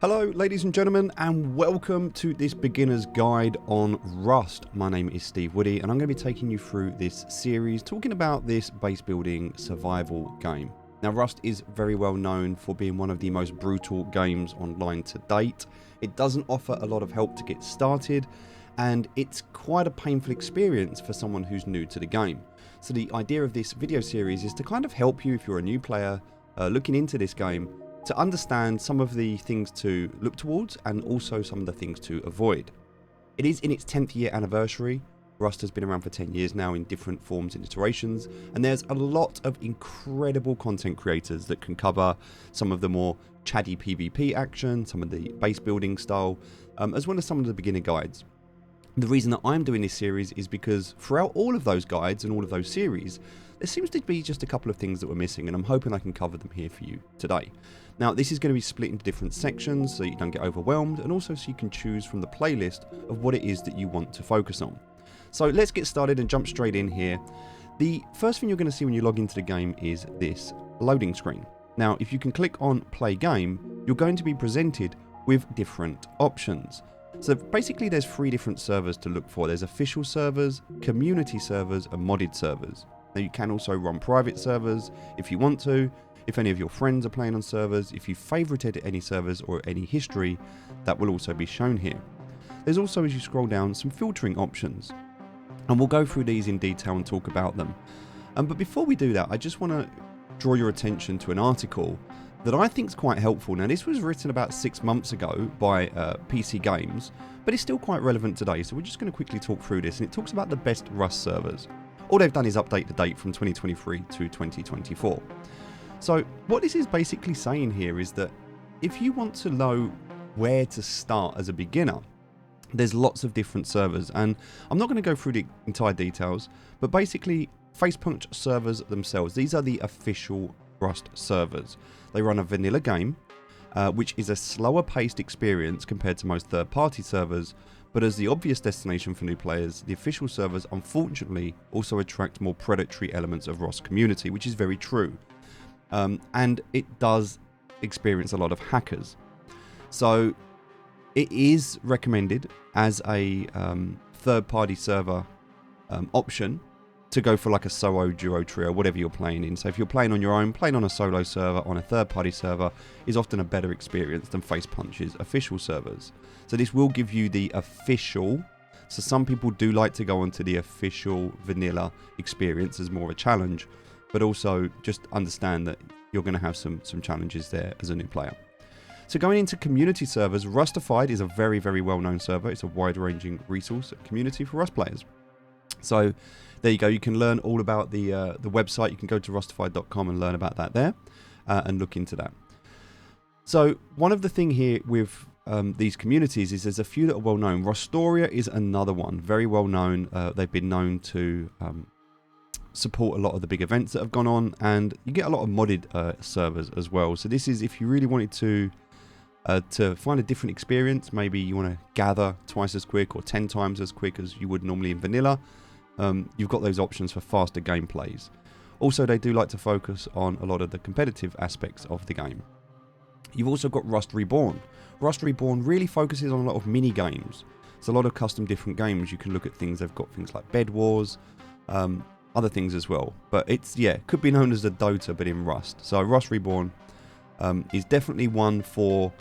Hello ladies and gentlemen, and welcome to this beginner's guide on Rust. My name is Steve Woody and I'm going to be taking you through this series talking about this base building survival game. Now Rust is very well known for being one of the most brutal games online to date. It doesn't offer a lot of help to get started and it's quite a painful experience for someone who's new to the game. So the idea of this video series is to kind of help you if you're a new player looking into this game to understand some of the things to look towards and also some of the things to avoid. It is in its 10th year anniversary. Rust has been around for 10 years now in different forms and iterations, and there's a lot of incredible content creators that can cover some of the more chatty PvP action, some of the base building style, as well as some of the beginner guides. The reason that I'm doing this series is because throughout all of those guides and all of those series, there seems to be just a couple of things that we're missing, and I'm hoping I can cover them here for you today. Now, this is going to be split into different sections so you don't get overwhelmed, and also so you can choose from the playlist of what it is that you want to focus on. So let's get started and jump straight in here. The first thing you're going to see when you log into the game is this loading screen. Now, if you can click on play game, you're going to be presented with different options. So basically there's three different servers to look for. There's official servers, community servers, and modded servers. Now you can also run private servers if you want to, if any of your friends are playing on servers, if you favorited any servers or any history, that will also be shown here. There's also, as you scroll down, some filtering options, and we'll go through these in detail and talk about them. But before we do that, I just want to draw your attention to an article that I think is quite helpful. Now this was written about 6 months ago by PC Games, but it's still quite relevant today, so we're just going to quickly talk through this, and it talks about the best Rust servers. All they've done is update the date from 2023 to 2024. So what this is basically saying here is that if you want to know where to start as a beginner, there's lots of different servers, and I'm not going to go through the entire details, but basically Facepunch servers themselves, these are the official Rust servers. They run a vanilla game, which is a slower paced experience compared to most third-party servers, but as the obvious destination for new players, the official servers unfortunately also attract more predatory elements of Rust community, which is very true. And it does experience a lot of hackers. So it is recommended as a third-party server option to go for like a solo, duo, trio, whatever you're playing in. So if you're playing on your own, playing on a solo server, on a third-party server is often a better experience than Facepunch's official servers. So this will give you the official. So some people do like to go onto the official vanilla experience as more of a challenge, but also just understand that you're going to have some challenges there as a new player. So going into community servers, Rustified is a very, very well-known server. It's a wide-ranging resource community for Rust players. So there you go. You can learn all about the website. You can go to rustified.com and learn about that there and look into that. So one of the thing here with these communities is there's a few that are well known. Rustoria is another one, very well known. They've been known to support a lot of the big events that have gone on, and you get a lot of modded servers as well. So this is if you really wanted to find a different experience. Maybe you want to gather twice as quick or 10 times as quick as you would normally in vanilla. You've got those options for faster gameplays. Also, they do like to focus on a lot of the competitive aspects of the game. You've also got Rust Reborn. Rust Reborn really focuses on a lot of mini games. It's a lot of custom different games. You can look at things. They've got things like Bed Wars, other things as well. But it's, could be known as a Dota, but in Rust. So Rust Reborn is definitely one for.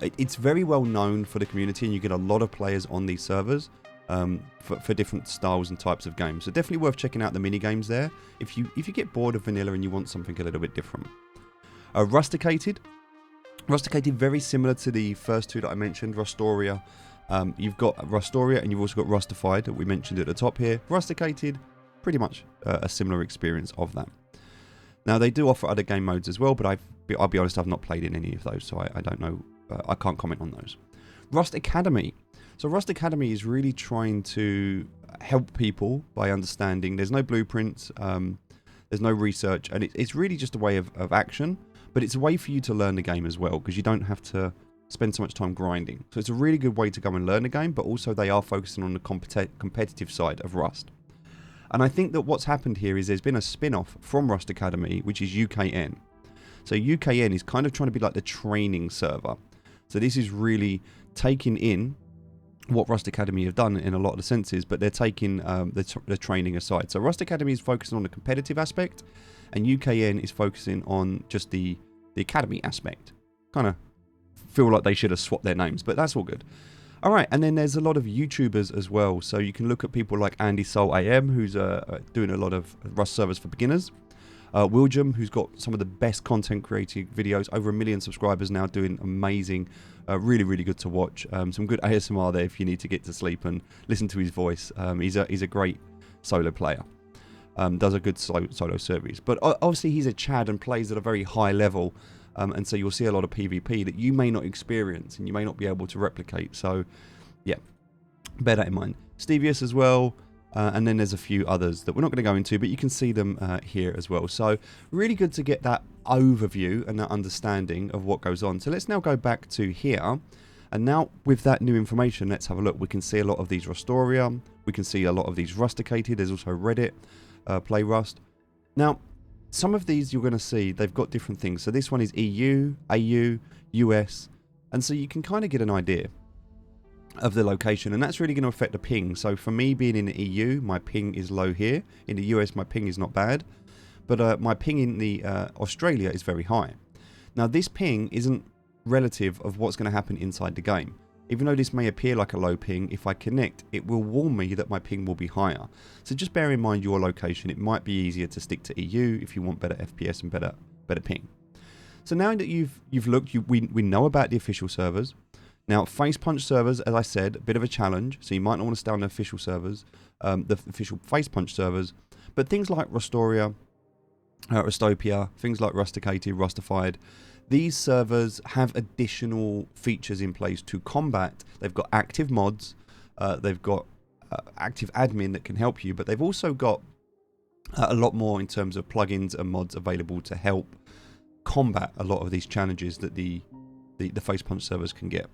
It's very well known for the community, and you get a lot of players on these servers. For different styles and types of games. So definitely worth checking out the mini games there if you get bored of vanilla and you want something a little bit different. Rusticated very similar to the first two that I mentioned, Rustoria. You've got Rustoria and you've also got Rustified that we mentioned at the top here. Rusticated, pretty much a similar experience of that. Now they do offer other game modes as well, but I'll be honest, I've not played in any of those, so I don't know. I can't comment on those. Rust Academy. So Rust Academy is really trying to help people by understanding there's no blueprints, there's no research, and it's really just a way of action, but it's a way for you to learn the game as well, because you don't have to spend so much time grinding. So it's a really good way to go and learn the game, but also they are focusing on the competitive side of Rust. And I think that what's happened here is there's been a spin-off from Rust Academy, which is UKN. So UKN is kind of trying to be like the training server. So this is really taking in what Rust Academy have done in a lot of the senses, but they're taking the training aside. So Rust Academy is focusing on the competitive aspect, and UKN is focusing on just the academy aspect. Kind of feel like they should have swapped their names, but that's all good. All right, and then there's a lot of YouTubers as well. So you can look at people like Andy Soul AM, who's doing a lot of Rust servers for beginners. William, who's got some of the best content creating videos, over 1 million subscribers now, doing amazing, really, really good to watch. Some good ASMR there if you need to get to sleep and listen to his voice. He's a great solo player. Does a good solo series. But obviously he's a Chad and plays at a very high level. And so you'll see a lot of PvP that you may not experience and you may not be able to replicate. So, yeah, bear that in mind. Stevius as well. And then there's a few others that we're not going to go into, but you can see them here as well. So really good to get that overview and that understanding of what goes on. So let's now go back to here. And now with that new information, let's have a look. We can see a lot of these Rustoria. We can see a lot of these Rusticated. There's also Reddit, Play Rust. Now, some of these you're going to see, they've got different things. So this one is EU, AU, US. And so you can kind of get an idea of the location, and that's really going to affect the ping. So for me being in the EU, my ping is low here. In the US, my ping is not bad, but my ping in the Australia is very high. Now this ping isn't relative of what's going to happen inside the game. Even though this may appear like a low ping, if I connect, it will warn me that my ping will be higher. So just bear in mind your location. It might be easier to stick to EU if you want better FPS and better ping. So now that you've looked, we know about the official servers. Now, Facepunch servers, as I said, a bit of a challenge, so you might not want to stay on the official servers, the official Facepunch servers, but things like Rustoria, Rustopia, things like Rusticated, Rustified, these servers have additional features in place to combat. They've got active mods, they've got active admin that can help you, but they've also got a lot more in terms of plugins and mods available to help combat a lot of these challenges that the Facepunch servers can get.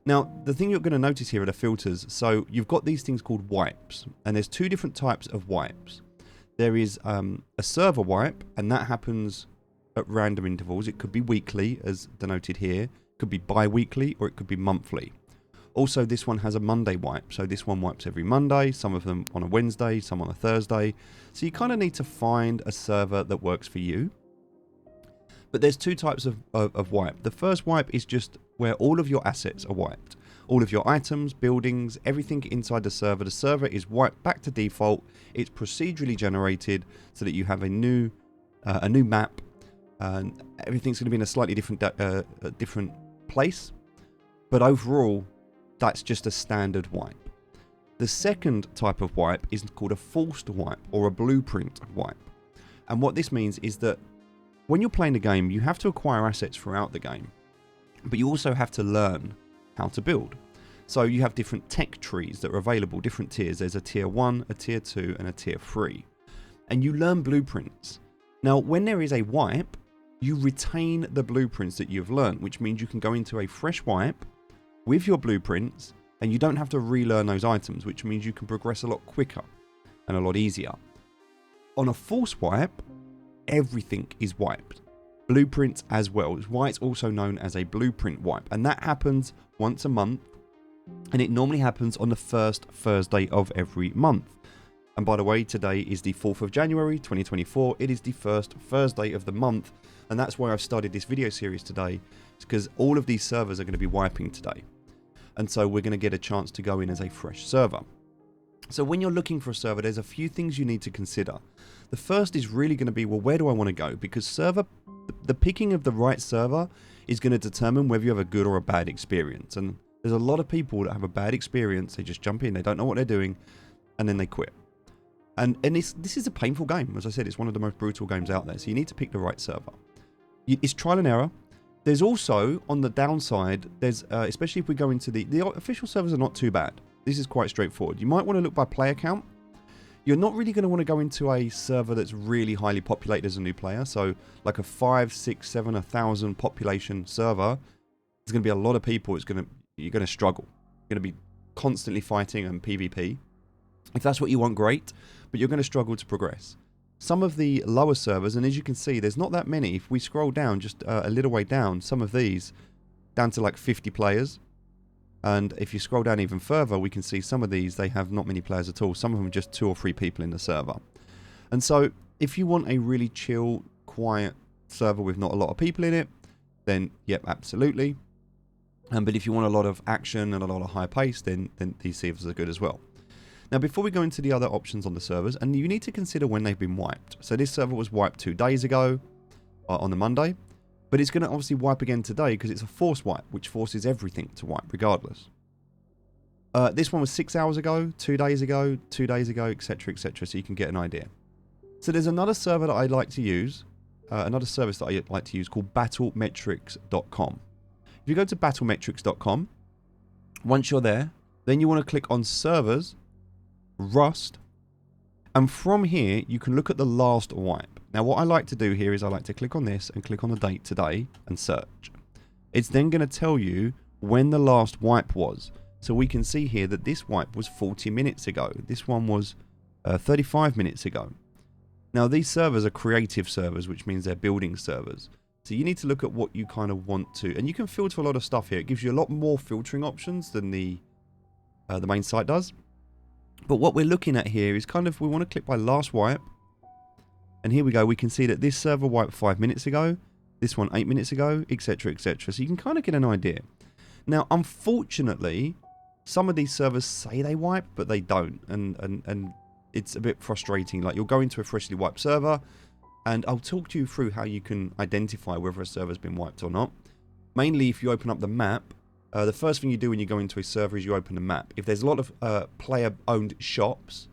Now, the thing you're going to notice here are the filters. So you've got these things called wipes, and there's two different types of wipes. There is a server wipe, and that happens at random intervals. It could be weekly, as denoted here. It could be bi-weekly, or it could be monthly. Also, this one has a Monday wipe. So this one wipes every Monday, some of them on a Wednesday, some on a Thursday. So you kind of need to find a server that works for you. But there's two types of wipe. The first wipe is just where all of your assets are wiped. All of your items, buildings, everything inside the server. The server is wiped back to default. It's procedurally generated so that you have a new map. And everything's going to be in a slightly different place. But overall, that's just a standard wipe. The second type of wipe is called a forced wipe or a blueprint wipe. And what this means is that when you're playing the game, you have to acquire assets throughout the game, but you also have to learn how to build. So you have different tech trees that are available, different tiers. There's a tier 1, a tier 2, and a tier 3. And you learn blueprints. Now, when there is a wipe, you retain the blueprints that you've learned, which means you can go into a fresh wipe with your blueprints, and you don't have to relearn those items, which means you can progress a lot quicker and a lot easier. On a forced wipe, everything is wiped. Blueprints as well. It's why it's also known as a blueprint wipe. And that happens once a month. And it normally happens on the first Thursday of every month. And by the way, today is the 4th of January 2024. It is the first Thursday of the month. And that's why I've started this video series today. It's because all of these servers are going to be wiping today. And so we're going to get a chance to go in as a fresh server. So when you're looking for a server, there's a few things you need to consider. The first is really going to be, well, where do I want to go? Because the picking of the right server is going to determine whether you have a good or a bad experience. And there's a lot of people that have a bad experience. They just jump in, they don't know what they're doing, and then they quit. And this is a painful game. As I said, it's one of the most brutal games out there. So you need to pick the right server. It's trial and error. There's also, on the downside, there's especially if we go into the official servers are not too bad. This is quite straightforward. You might want to look by player count. You're not really going to want to go into a server that's really highly populated as a new player. So like a 5, 6, 7, 1,000 population server, there's going to be a lot of people. You're going to struggle. You're going to be constantly fighting and PvP. If that's what you want, great. But you're going to struggle to progress. Some of the lower servers, and as you can see, there's not that many. If we scroll down just a little way down, some of these, down to like 50 players. And if you scroll down even further, we can see some of these, they have not many players at all. Some of them are just 2 or 3 people in the server. And so if you want a really chill, quiet server with not a lot of people in it, then yep, absolutely. But if you want a lot of action and a lot of high pace, then these servers are good as well. Now, before we go into the other options on the servers, and you need to consider when they've been wiped. So this server was wiped 2 days ago on the Monday. But it's going to obviously wipe again today because it's a force wipe, which forces everything to wipe regardless. This one was 6 hours ago, 2 days ago, 2 days ago, etc., etc. So you can get an idea. So there's another server that I like to use, another service that I like to use called battlemetrics.com. If you go to battlemetrics.com, once you're there, then you want to click on servers, Rust, and from here you can look at the last wipe. Now what I like to do here is I like to click on this and click on the date today and search. It's then going to tell you when the last wipe was. So we can see here that this wipe was 40 minutes ago. This one was 35 minutes ago. Now these servers are creative servers, which means they're building servers. So you need to look at what you kind of want to, and you can filter a lot of stuff here. It gives you a lot more filtering options than the main site does. But what we're looking at here is kind of, we want to click by last wipe. And here we go, we can see that this server wiped 5 minutes ago, this one 8 minutes ago, etc., etc. So you can kind of get an idea. Now, unfortunately, some of these servers say they wipe, but they don't. And it's a bit frustrating. Like, you'll go into a freshly wiped server, and I'll talk to you through how you can identify whether a server's been wiped or not. Mainly, if you open up the map, the first thing you do when you go into a server is you open the map. If there's a lot of player-owned shops,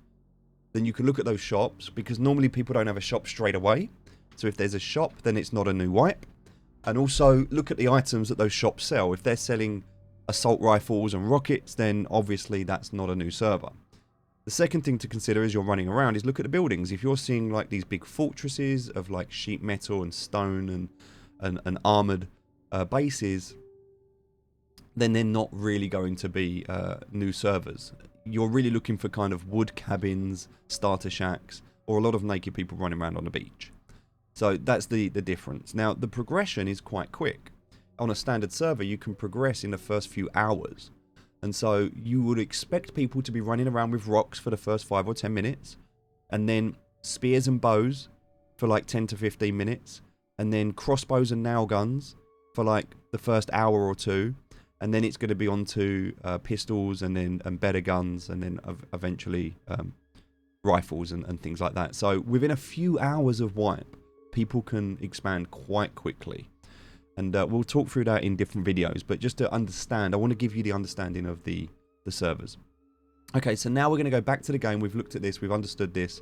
then you can look at those shops, because normally people don't have a shop straight away. So if there's a shop, then it's not a new wipe. And also look at the items that those shops sell. If they're selling assault rifles and rockets, then obviously that's not a new server. The second thing to consider as you're running around is look at the buildings. If you're seeing like these big fortresses of like sheet metal and stone and armored bases, then they're not really going to be new servers. You're really looking for kind of wood cabins, starter shacks, or a lot of naked people running around on the beach. So that's the difference. Now, the progression is quite quick. On a standard server, you can progress in the first few hours. And so you would expect people to be running around with rocks for the first 5 or 10 minutes, and then spears and bows for like 10 to 15 minutes, and then crossbows and nail guns for like the first hour or two. And then it's going to be on to pistols and then better guns, and then eventually rifles and things like that. So within a few hours of wipe, people can expand quite quickly. And we'll talk through that in different videos. But just to understand, I want to give you the understanding of the servers. Okay, so now we're going to go back to the game. We've looked at this. We've understood this.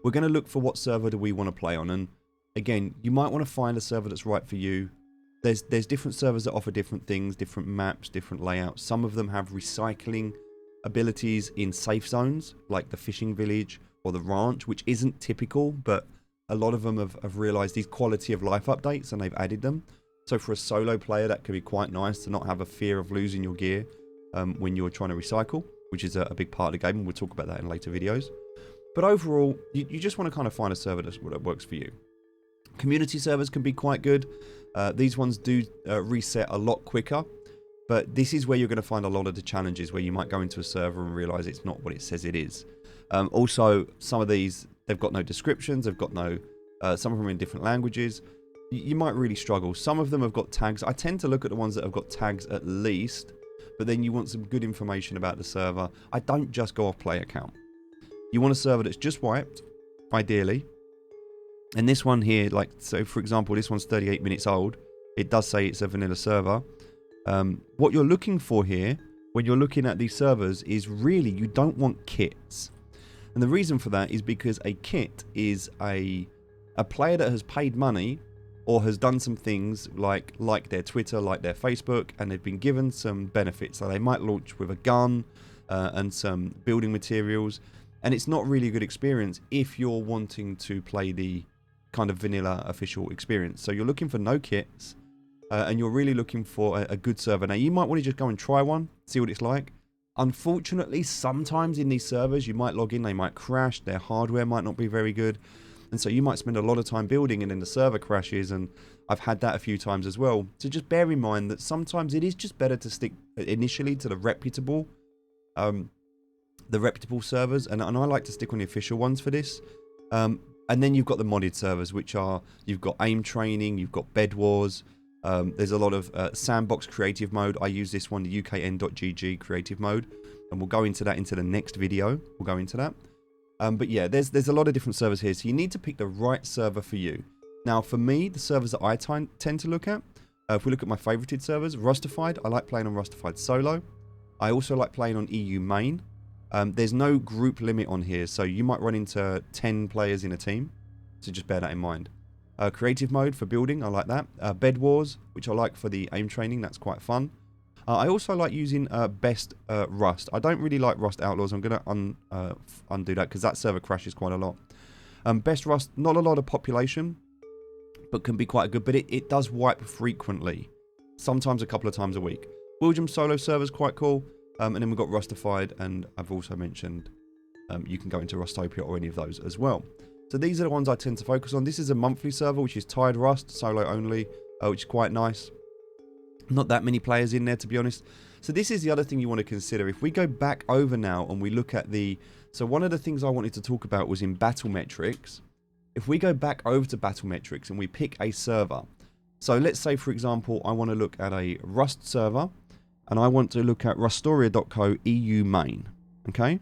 We're going to look for what server do we want to play on. And again, you might want to find a server that's right for you. There's different servers that offer different things, different maps, different layouts. Some of them have recycling abilities in safe zones, like the fishing village or the ranch, which isn't typical, but a lot of them have realized these quality of life updates and they've added them. So for a solo player, that could be quite nice to not have a fear of losing your gear when you're trying to recycle, which is a big part of the game, and we'll talk about that in later videos. But overall, you just want to kind of find a server that works for you. Community servers can be quite good. These ones do reset a lot quicker, but this is where you're going to find a lot of the challenges, where you might go into a server and realize it's not what it says it is. Also, some of these, they've got no descriptions, they've got no, some of them are in different languages. You might really struggle. Some of them have got tags. I tend to look at the ones that have got tags at least, but then you want some good information about the server. I don't just go off player count. You want a server that's just wiped, ideally. And this one here, like, so for example, this one's 38 minutes old. It does say it's a vanilla server. What you're looking for here, when you're looking at these servers, is really, you don't want kits. And the reason for that is because a kit is a player that has paid money or has done some things like their Twitter, like their Facebook, and they've been given some benefits. So they might launch with a gun and some building materials. And it's not really a good experience if you're wanting to play the kind of vanilla official experience. So you're looking for no kits, and you're really looking for a good server. Now, you might want to just go and try one, see what it's like. Unfortunately, sometimes in these servers, you might log in, they might crash, their hardware might not be very good. And so you might spend a lot of time building, and then the server crashes. And I've had that a few times as well. So just bear in mind that sometimes it is just better to stick initially to the reputable servers, and I like to stick on the official ones for this. And then you've got the modded servers, which are, you've got aim training, you've got bed wars. There's a lot of sandbox creative mode. I use this one, the ukn.gg creative mode, and we'll go into that into the next video. We'll go into that. But yeah, there's a lot of different servers here, so you need to pick the right server for you. Now, for me, the servers that I tend to look at, if we look at my favorited servers, Rustified, I like playing on Rustified solo. I also like playing on EU main. There's no group limit on here, so you might run into 10 players in a team, so just bear that in mind. Creative mode for building, I like that. Bed Wars, which I like for the aim training, that's quite fun. I also like using Best Rust. I don't really like Rust Outlaws. I'm going to undo that because that server crashes quite a lot. Best Rust, not a lot of population, but can be quite good. But it does wipe frequently, sometimes a couple of times a week. William solo server's quite cool. And then we've got Rustified, and I've also mentioned you can go into Rustopia or any of those as well. So these are the ones I tend to focus on. This is a monthly server, which is Tide Rust, solo only, which is quite nice. Not that many players in there, to be honest. So this is the other thing you want to consider. If we go back over now and we look at the... So one of the things I wanted to talk about was in battle metrics. If we go back over to battle metrics and we pick a server. So let's say, for example, I want to look at a Rust server. And I want to look at Rustoria.co EU main. Okay?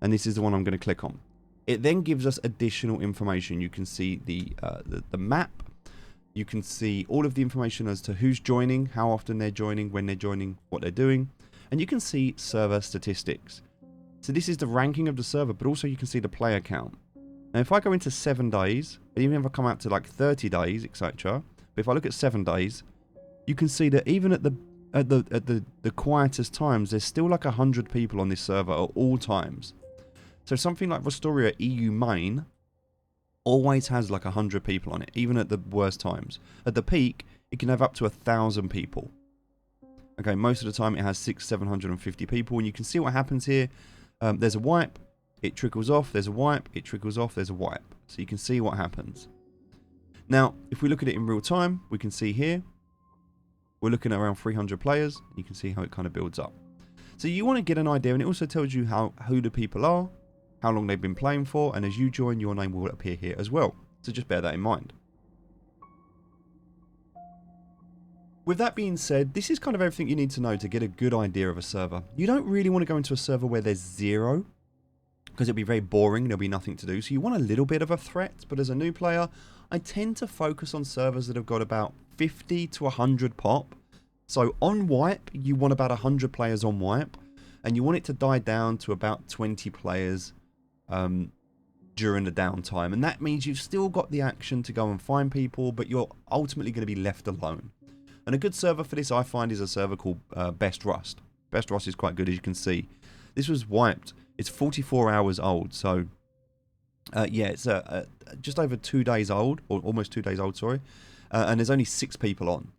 And this is the one I'm going to click on. It then gives us additional information. You can see the map. You can see all of the information as to who's joining, how often they're joining, when they're joining, what they're doing. And you can see server statistics. So this is the ranking of the server, but also you can see the player count. Now if I go into 7 days, and even if I come out to like 30 days, etc. But if I look at 7 days, you can see that even at the quietest times, there's still like 100 people on this server at all times. So something like Rustoria EU main always has like 100 people on it, even at the worst times. At the peak, it can have up to 1,000 people. Okay, most of the time it has 750 people, and you can see what happens here. There's a wipe, it trickles off, there's a wipe, it trickles off, there's a wipe. So you can see what happens. Now, if we look at it in real time, we can see here, we're looking at around 300 players. You can see how it kind of builds up. So you want to get an idea, and it also tells you who the people are, how long they've been playing for, and as you join, your name will appear here as well. So just bear that in mind. With that being said, this is kind of everything you need to know to get a good idea of a server. You don't really want to go into a server where there's zero, because it'll be very boring, there'll be nothing to do. So you want a little bit of a threat, but as a new player, I tend to focus on servers that have got about 50 to 100 pop. So on wipe, you want about 100 players on wipe, and you want it to die down to about 20 players during the downtime. And that means you've still got the action to go and find people, but you're ultimately going to be left alone. And a good server for this, I find, is a server called Best Rust. Best Rust is quite good, as you can see. This was wiped. It's 44 hours old, so yeah, it's just over 2 days old, or almost 2 days old, sorry. And there's only 6 people on.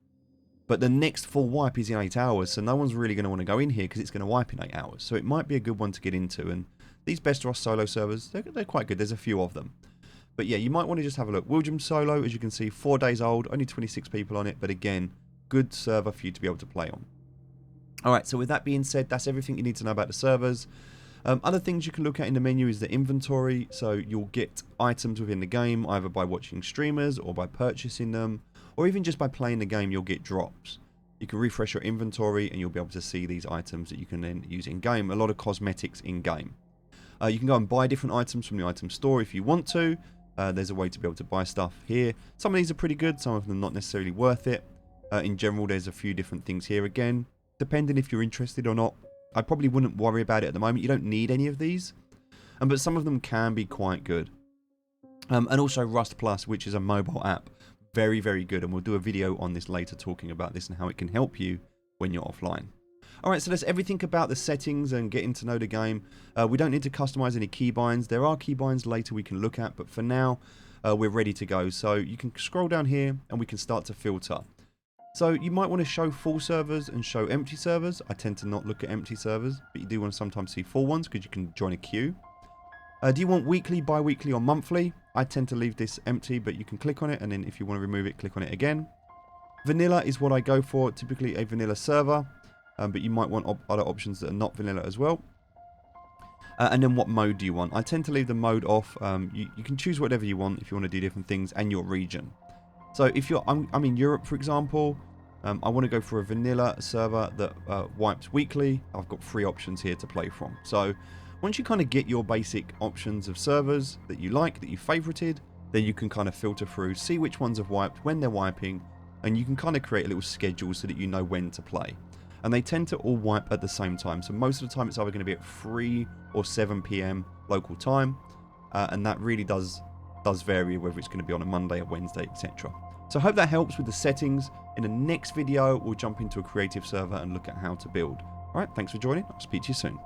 But the next full wipe is in 8 hours, so no one's really going to want to go in here because it's going to wipe in 8 hours. So it might be a good one to get into. And these Best Rust solo servers, they're quite good. There's a few of them. But yeah, you might want to just have a look. William solo, as you can see, 4 days old, only 26 people on it. But again, good server for you to be able to play on. Alright, so with that being said, that's everything you need to know about the servers. Other things you can look at in the menu is the inventory. So you'll get items within the game, either by watching streamers or by purchasing them, or even just by playing the game, you'll get drops. You can refresh your inventory and you'll be able to see these items that you can then use in game. A lot of cosmetics in game. You can go and buy different items from the item store if you want to. There's a way to be able to buy stuff here. Some of these are pretty good, some of them not necessarily worth it. In general, there's a few different things here again, depending if you're interested or not. I probably wouldn't worry about it at the moment. You don't need any of these. But some of them can be quite good. And also Rust Plus, which is a mobile app. Very, very good. And we'll do a video on this later talking about this and how it can help you when you're offline. Alright, so that's everything about the settings and getting to know the game. We don't need to customize any keybinds. There are keybinds later we can look at, but for now, we're ready to go. So you can scroll down here and we can start to filter. So you might want to show full servers and show empty servers. I tend to not look at empty servers, but you do want to sometimes see full ones because you can join a queue. Do you want weekly, bi-weekly or monthly? I tend to leave this empty, but you can click on it, and then if you want to remove it, click on it again. Vanilla is what I go for, typically a vanilla server, but you might want other options that are not vanilla as well. And then what mode do you want? I tend to leave the mode off. You can choose whatever you want if you want to do different things, and your region. So if I'm in Europe, for example, I want to go for a vanilla server that wipes weekly. I've got 3 options here to play from. So once you kind of get your basic options of servers that you like, that you favorited, then you can kind of filter through, see which ones have wiped, when they're wiping, and you can kind of create a little schedule so that you know when to play. And they tend to all wipe at the same time. So most of the time it's either going to be at 3 or 7 PM local time. And that really does vary whether it's going to be on a Monday, a Wednesday, etc. So I hope that helps with the settings. In the next video, we'll jump into a creative server and look at how to build. All right, thanks for joining. I'll speak to you soon.